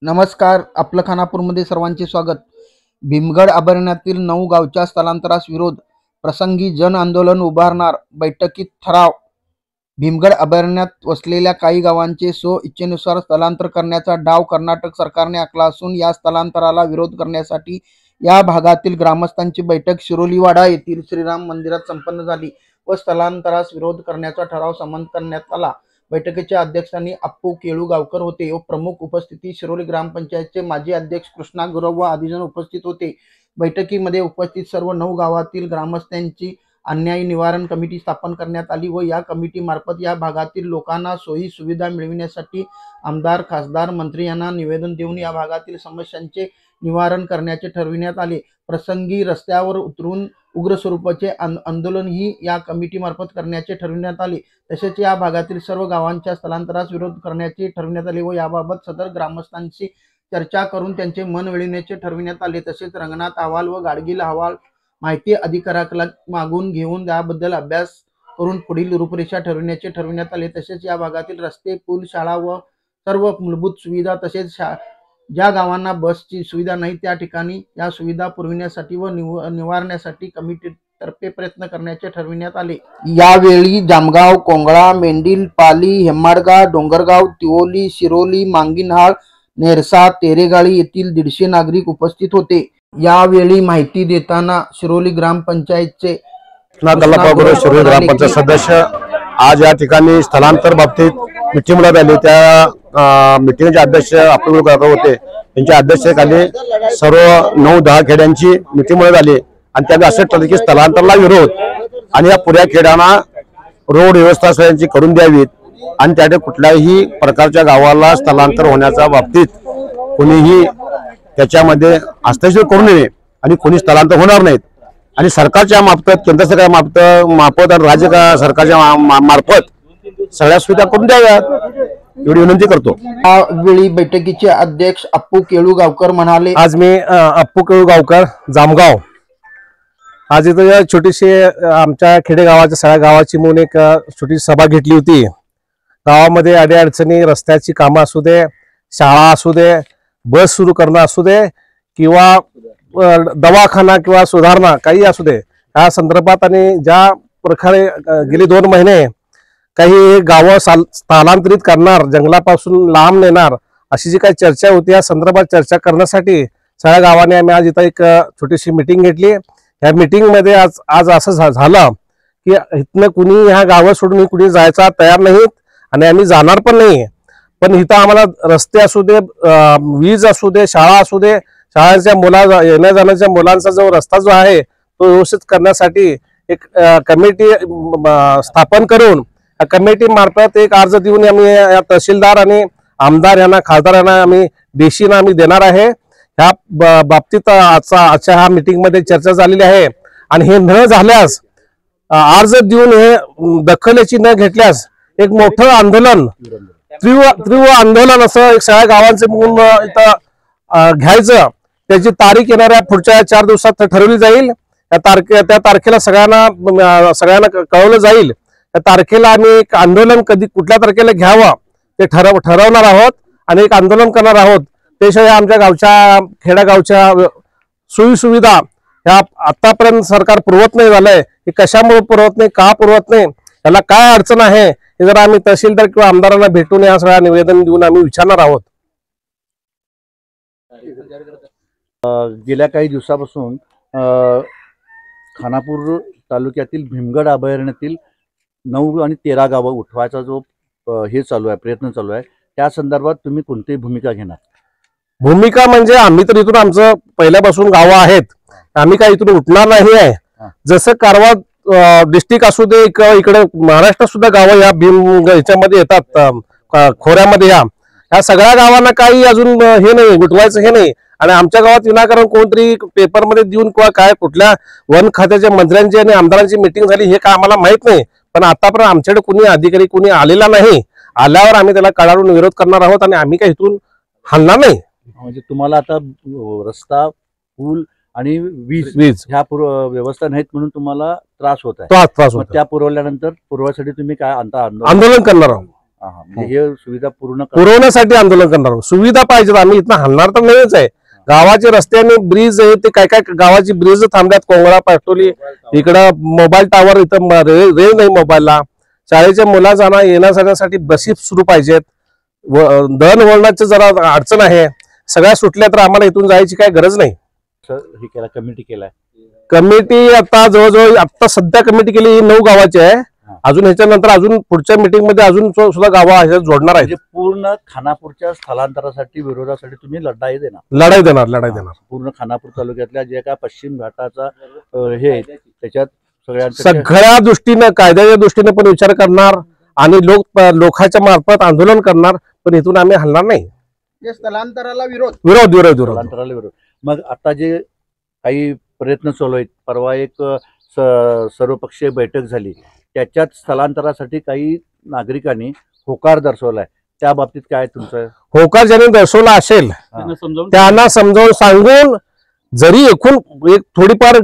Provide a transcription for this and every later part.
नमस्कार, आपलं खानापूरमध्ये सर्वांचे स्वागत। भीमगड अभयारण्यातील 9 गावच्या स्थलांतरास विरोध प्रसंगी जन आंदोलन उभारणार, बैठकीत ठराव। भीमगड अभयारण्यात वसलेल्या काही गावांचे स्व इच्छेनुसार स्थलांतर करण्याचा डाव कर्नाटक सरकारने आखला असून या स्थलांतराला विरोध करण्यासाठी या भागातील ग्रामस्थांची बैठक शिरोलीवाडा येथील श्रीराम मंदिरात संपन्न झाली व स्थलांतरास विरोध करण्याचा ठराव संमत करण्यात आला। बैठकीच्या अध्यक्षांनी अप्पू केळूगावकर होते व प्रमुख उपस्थिती शिरोली ग्रामपंचायतचे माजी अध्यक्ष कृष्णा गुरव व आदीजण उपस्थित होते। बैठकीमध्ये उपस्थित सर्व 9 गावातील ग्रामस्थांची अन्याय निवारण कमिटी स्थापन करण्यात आली व या कमिटी मार्फत या भागातील लोकांना सोयी सुविधा मिळविण्यासाठी आमदार, खासदार, मंत्री यांना निवेदन देऊन या भागातील समस्यांचे निवारण करण्याचे ठरविण्यात आले। प्रसंगी रस्त्यावर उतरून उग्र स्वरूपाचे आंदोलनही या कमिटी मार्फत करण्याचे ठरविण्यात आले। तसेच या भागातील सर्व गावांच्या स्थलांतरास विरोध करण्याचे ठरविण्यात आले व याबाबत सदर ग्रामस्थांशी चर्चा करून त्यांचे मन वळविण्याचे ठरविण्यात आले। तसेच रंगनाथ अहवाल व गाडगीळ अहवाल माहिती अधिकाऱ्याला मागून घेऊन त्याबद्दल अभ्यास करून पुढील रूपरेषा ठरविण्याचे ठरविण्यात आले। तसेच या भागातील रस्ते, पूल, शाळा व सर्व मूलभूत सुविधा तसेच ज्या गावांना बसची सुविधा नाही त्या ठिकाणी या सुविधा पुरविण्यासाठी व निवारण्यासाठी कमिटीतर्फे प्रयत्न करण्याचे ठरविण्यात आले। यावेळी जामगाव, कोंगळा, मेंढील, पाली, हेमाडगाव, डोंगरगाव, तिवोली, शिरोली, मांगिनहाळ, नेरसा, तेरेगाळी येथील 150 नागरिक उपस्थित होते। यावेळी माहिती देताना शिरोली ग्रामपंचायतचे शिरोली ग्रामपंचायत सदस्य आज या ठिकाणी स्थलांतर बाबतीत मीटिंग झाली। त्या मीटिंगचे अध्यक्ष अप्पू केळूगावकर होते। त्यांच्या अध्यक्षतेखाली सर्व 9-10 खेड्यांची मीटिंग झाली आणि त्यांनी असं ठरवलं की स्थलांतराला विरोध आणि या पुऱ्या खेड्यांना रोड व्यवस्था सगळ्यांची करून द्यावीत आणि त्याने कुठल्याही प्रकारच्या गावाला स्थलांतर होण्याच्या बाबतीत कोणीही त्याच्यामध्ये हस्तक्षेप करू नये आणि कोणी स्थलांतर होणार नाहीत आणि सरकारच्या मार्फत, केंद्र सरकार मार्फत आणि राज्य सरकारच्या मार्फत सगळ्या सुविधा करून द्याव्यात एवढी विनंती करतो। यावेळी बैठकीचे अध्यक्ष अप्पू केळूगावकर म्हणाले, आज मी अप्पू केळूगावकर, जामगाव, आज इथं छोटीशी आमच्या खेडेगावाच्या सगळ्या गावाची म्हणून एक छोटी सभा घेतली होती। गावामध्ये अडीअडचणी, रस्त्याची कामं असू दे, शाळा असू दे, बस सुरू करणं असू दे किंवा दवाखाना किंवा सुधारणा काही असू दे, या संदर्भात आणि ज्या प्रकारे गेली 2 महिने काही गावं स्थलांतरित करणार, जंगलापासून लांब नेणार अशी जी काही चर्चा होती या संदर्भात चर्चा करण्यासाठी सगळ्या गावाने आम्ही आज इथं एक छोटीशी मीटिंग घेतली। या मीटिंग मध्ये आज असं झालं की इथनं कुणी ह्या गावं सोडून कुणी जायचा तयार नाहीत आणि आम्ही जाणार पण नाही। पण इथं आम्हाला रस्ते असू दे, वीज असू दे, शाळा असू दे, शाळांच्या येण्या जाण्याच्या मुलांचा जो रस्ता जो आहे तो व्यवस्थित करण्यासाठी एक कमिटी स्थापन करून कमिटी मार्फत एक अर्ज देऊन आम्ही या तहसीलदार आणि आमदार यांना, खासदार यांना आम्ही देशीना आम्ही देणार आहे। ह्या बाबतीत आजच्या ह्या मीटिंग मध्ये चर्चा झालेली आहे आणि हे न झाल्यास अर्ज देऊन हे दखलेची न घेतल्यास एक मोठं आंदोलन, तीव्र आंदोलन असं एक सगळ्या गावांचे म्हणून इथं घ्यायचं। त्याची तारीख येणाऱ्या पुढच्या 4 दिवसात ठरवली जाईल। त्या तारखेला सगळ्यांना कळवलं जाईल। त्या तारखेला आम्ही एक आंदोलन कधी कुठल्या तारखेला घ्यावं ते ठरवणार आहोत आणि एक आंदोलन करणार आहोत। त्याशिवाय आमच्या गावच्या, खेड्यागावच्या सोयी सुविधा ह्या आतापर्यंत सरकार पुरवत नाही झालंय। हे कशामुळे पुरवत नाही, का पुरवत नाही, याला काय अडचण आहे हे जर आम्ही तहसीलदार किंवा आमदारांना भेटून या सगळ्या निवेदन देऊन आम्ही विचारणार आहोत। गेल्या काही दिवसापासून खानापूर तालुक्यातील भीमगड अभयारण्यातील 9 आणि 13 गावं उठवायचा जो हे चालू आहे, प्रयत्न चालू आहे, त्या संदर्भात तुम्ही कोणती भूमिका घेणार? भूमिका म्हणजे आम्ही तर इथून आमचं पहिल्यापासून गावं आहेत, आम्ही काय इथून उठणार नाही आहे। जसं कारवा डिस्ट्रिक्ट असू दे, इकडे महाराष्ट्रात सुद्धा गावं या भीम ह्याच्यामध्ये येतात, खोऱ्यामध्ये या सगळ्या गावांना काही अजून हे नाही, उठवायचं हे नाही। आणि आमच्या गावात विनाकारण कोणतरी पेपरमध्ये देऊन किंवा काय कुठल्या वन खात्याच्या मंत्र्यांची आणि आमदारांची मीटिंग झाली हे काय आम्हाला माहित नाही। पण आतापर्यंत आमच्याकडे कुणी अधिकारी कुणी आलेला नाही। आल्यावर आम्ही त्याला कडाडून विरोध करणार आहोत आणि आम्ही काही इथून हलणार नाही। म्हणजे तुम्हाला आता रस्ता, पूल आणि वीज ह्या व्यवस्था नाहीत म्हणून तुम्हाला त्रास होत आहे। त्रास होत त्या पुरवल्यानंतर पुरवासाठी तुम्ही काय आंदोलन करणार आहोत। म्हणजे हे सुविधा पूर्ण पुरवण्यासाठी आंदोलन करणार. सुविधा पाहिजेत. आम्ही इथं हलणार तर नाहीच आहे. गावाचे रस्ते आणि ब्रिज आहे ते काय गावाची ब्रिज थांबल्यात. कोंगळा पाटोली इकडं मोबाईल टावर, इथं रेंज नाही मोबाईलला. शाळेच्या मुला जाणार येण्यासाठी बसी सुरू पाहिजेत. दळणवळणाची जरा अडचण आहे. सगळ्या सुटल्या तर आम्हाला इथून जायची काय गरज नाही. हे केला, कमिटी केलाय. कमिटी आता जवळजवळ आता सध्या कमिटी केली ही 9 गावाची आहे. अजून ह्याच्यानंतर अजून पुढच्या मीटिंग मध्ये अजून सुद्धा गावं जोडणार आहेत. म्हणजे पूर्ण खानापूरच्या स्थलांतरासाठी विरोधासाठी तुम्ही लढाई देणार. पूर्ण खानापूर तालुक्यातल्या जे काय पश्चिम घाटाचा हे आहे, त्याच्यात सगळ्या दृष्टीने कायद्याच्या दृष्टीने पण विचार करणार आणि लोकांच्या मार्फत आंदोलन करणार. पण इथून आम्ही हलणार नाही. स्थलांतराला विरोध. स्थलांतराला विरोध. मग आता जे काही प्रयत्न चालू आहेत, परवा एक सर्वपक्षीय बैठक झाली, त्याच्यात स्थलांतरासाठी काही नागरिकांनी होकार दर्शवलाय. त्या बाबतीत काय तुमचं? होकार ज्यांनी दर्शवला असेल त्यांना समजावून सांगून, जरी एकूण एक थोडीफार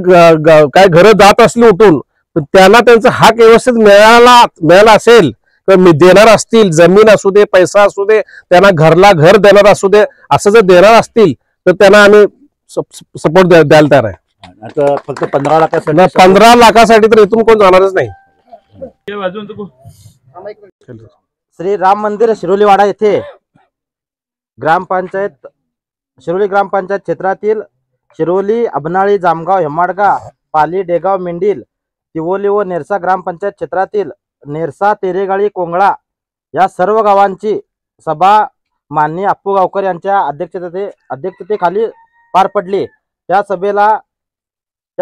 काय घरं जात असली उठून, पण त्यांना त्यांचा हक व्यवस्थित मिळाला असेल, देणार असतील, जमीन असू दे, पैसा असू दे, त्यांना घर देणार असू दे, असं जर देणार असतील तर त्यांना आम्ही सपोर्ट द्यायला तयार आहे. आता फक्त 15 लाखासाठी 15 लाखासाठी तर इथून कोण जाणारच नाही. श्री राम मंदिर शिरोलीवाडा येथे शिरोली ग्रामपंचायत क्षेत्रातील शिरोली, अबनाळी, जामगाव, हेमाडगा, पाली, डेगाव, मेंढील, तिवोली व नेरसा ग्रामपंचायत क्षेत्रातील नेरसा, तेरेगाळी, कोंगळा या सर्व गावांची सभा माननीय अप्पू गावकर यांच्या अध्यक्षतेखाली पार पडली. त्या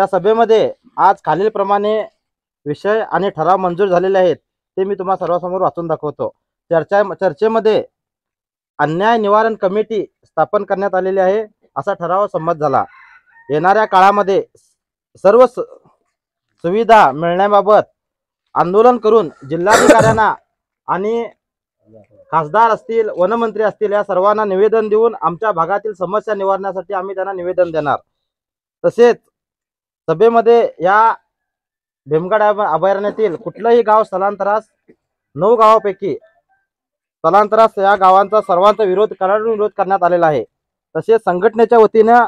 सभेमध्ये आज खालीलप्रमाणे विषय आणि ठराव मंजूर झालेले आहेत. ते मी तुम्हाला सर्वांसमोर वाचून दाखवतो. चर्चेमध्ये अन्याय निवारण कमिटी स्थापन करण्यात आलेली आहे असा ठराव संमत झाला. येणाऱ्या काळामध्ये सर्व सुविधा मिळण्याबाबत आंदोलन करून जिल्हाधिकाऱ्यांना आणि खासदार असतील, वनमंत्री असतील, या सर्वांना निवेदन देऊन आमच्या भागातील समस्या निवारण्यासाठी आम्ही त्यांना निवेदन देणार. तसेच सभेमध्ये या भीमगड अभयारण्यातील कुठलंही गाव स्थलांतरास 9 गावापैकी स्थलांतरास या गावांचा सर्वांचा विरोध करण्यात आलेला आहे. तसेच संघटनेच्या वतीनं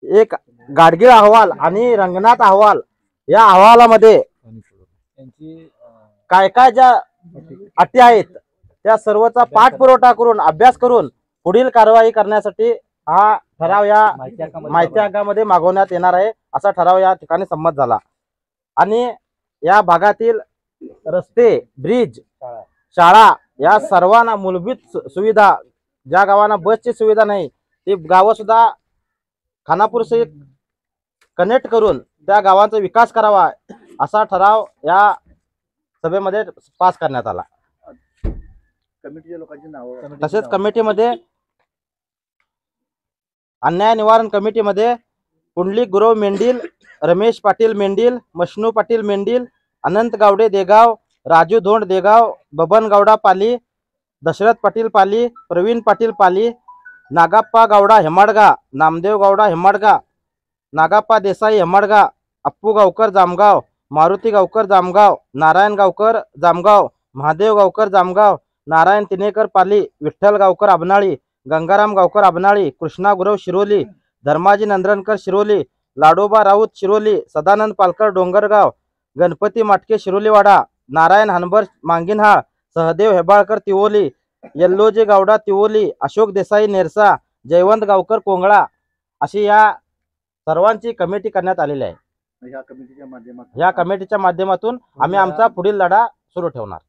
एक गाडगीळ अहवाल आणि रंगनाथ अहवाल या अहवालामध्ये काय ज्या अटी आहेत त्या सर्वचा पाठपुरावा करून अभ्यास करून पुढील कारवाई करण्यासाठी हा ठराव या माहिती आयोगामध्ये मागवण्यात येणार आहे असा ठराव या ठिकाणी संमत झाला. आणि या भागातील रस्ते, ब्रिज, शाळा या सर्वांना मूलभूत सुविधा, ज्या गावांना बसची सुविधा नाही ती गावं सुद्धा खानापूरशी कनेक्ट करून त्या गावांचा विकास करावा असा ठराव या सभेमध्ये पास करण्यात आला. कमिटीच्या लोकांची नावं. तसेच कमिटीमध्ये अन्याय निवारण कमिटीमध्ये पुंडलिक गुरव मेंढील, रमेश पाटील मेंढील, मशनू पाटील मेंढील, अनंत गावडे देगाव, राजू धोंड देगाव, बबन गावडा पाली, दशरथ पाटील पाली, प्रवीण पाटील पाली, नागाप्पा गावडा हेमाडगा, नामदेव गावडा हेमाडगा, नागाप्पा देसाई हेमाडगा, अप्पू गावकर जामगाव, मारुती गावकर जामगाव, नारायण गावकर जामगाव, महादेव गावकर जामगाव, नारायण तिनेकर पाली, विठ्ठल गावकर अबनाळी, गंगाराम गावकर अबनाळी, कृष्णा गुरव शिरोली, धर्माजी नंदनकर शिरोली, लाडोबा राऊत शिरोली, सदानंद पालकर डोंगरगाव, गणपती माटके शिरोलीवाडा, नारायण हनबर मांगिनहाळ, सहदेव हेबाळकर तिवोली, यल्लोजी गावडा तिवोली, अशोक देसाई नेरसा, जयवंत गावकर कोंगळा अशी या सर्वांची कमिटी करण्यात आलेली आहे. या कमिटीच्या माध्यमातून आम्ही आमचा पुढील लढा सुरू ठेवणार.